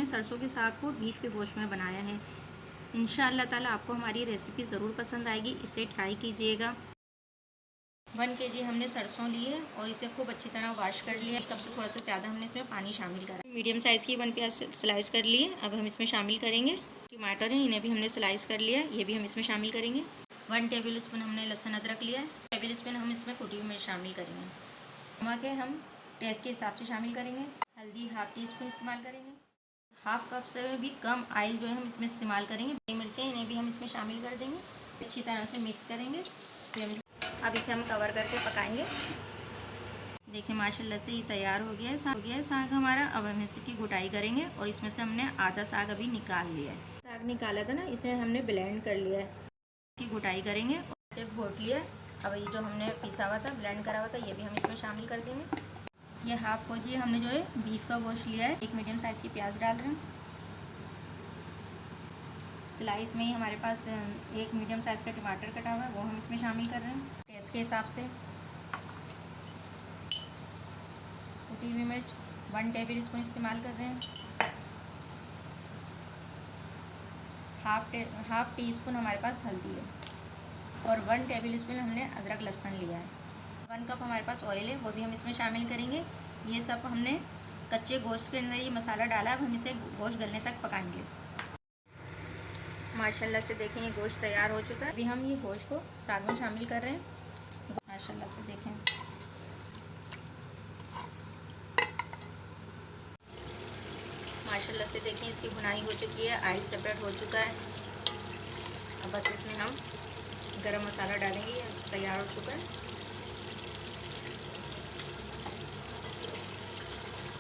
हमने सरसों के साग को बीफ के गोश्त में बनाया है। इंशाअल्लाह ताला आपको हमारी रेसिपी ज़रूर पसंद आएगी, इसे ट्राई कीजिएगा। 1 kg हमने सरसों ली है और इसे खूब अच्छी तरह वॉश कर लिया। 1 कप से थोड़ा सा ज़्यादा हमने इसमें पानी शामिल करा। मीडियम साइज़ की 1 प्याज स्लाइस कर लिए। अब हम इसमें शामिल करेंगे टमाटर हैं, इन्हें भी हमने स्लाइस कर लिया, ये भी हम इसमें शामिल करेंगे। 1 टेबल स्पून हमने लहसुन अदरक लिया है। टेबल स्पून हम इसमें कुटी हुई मिर्च शामिल करेंगे। नमक है हम टेस्ट के हिसाब से शामिल करेंगे। हल्दी ½ टीस्पून इस्तेमाल करेंगे। ½ कप से भी कम ऑयल जो है हम इसमें इस्तेमाल करेंगे। हरी मिर्चें इन्हें भी हम इसमें शामिल कर देंगे, अच्छी तरह से मिक्स करेंगे। अब इसे हम कवर करके पकाएंगे। देखिए माशाल्लाह से ये तैयार हो गया है साग हमारा। अब हम इसकी गुटाई करेंगे और इसमें से हमने आधा साग अभी निकाल लिया है। साग निकाला था ना, इसे हमने ब्लेंड कर लिया है। इसकी गुटाई करेंगे और इसे घोट लिया है। अब ये जो हमने पिसा हुआ था, ब्लेंड करा हुआ था, ये भी हम इसमें शामिल कर देंगे। ये ½ kg हमने जो है बीफ का गोश्त लिया है। 1 मीडियम साइज़ की प्याज डाल रहे हैं। स्लाइस में ही हमारे पास 1 मीडियम साइज़ का टमाटर कटा हुआ है, वो हम इसमें शामिल कर रहे हैं टेस्ट के हिसाब से। कुटी हुई मिर्च 1 टेबल स्पून इस्तेमाल कर रहे हैं। हाफ टी स्पून हमारे पास हल्दी है और 1 टेबल स्पून हमने अदरक लहसुन लिया है। 1 कप हमारे पास ऑयल है, वो भी हम इसमें शामिल करेंगे। ये सब हमने कच्चे गोश्त के अंदर ये मसाला डाला, अब हम इसे गोश्त गलने तक पकाएंगे। माशाल्लाह से देखें ये गोश्त तैयार हो चुका है। अभी हम ये गोश्त को साग में शामिल कर रहे हैं। माशाल्लाह से देखें इसकी भुनाई हो चुकी है, ऑयल सेपरेट हो चुका है। अब बस इसमें हम गरम मसाला डालेंगे, तैयार हो चुका है।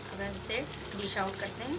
अब हम इसे डिश आउट करते हैं।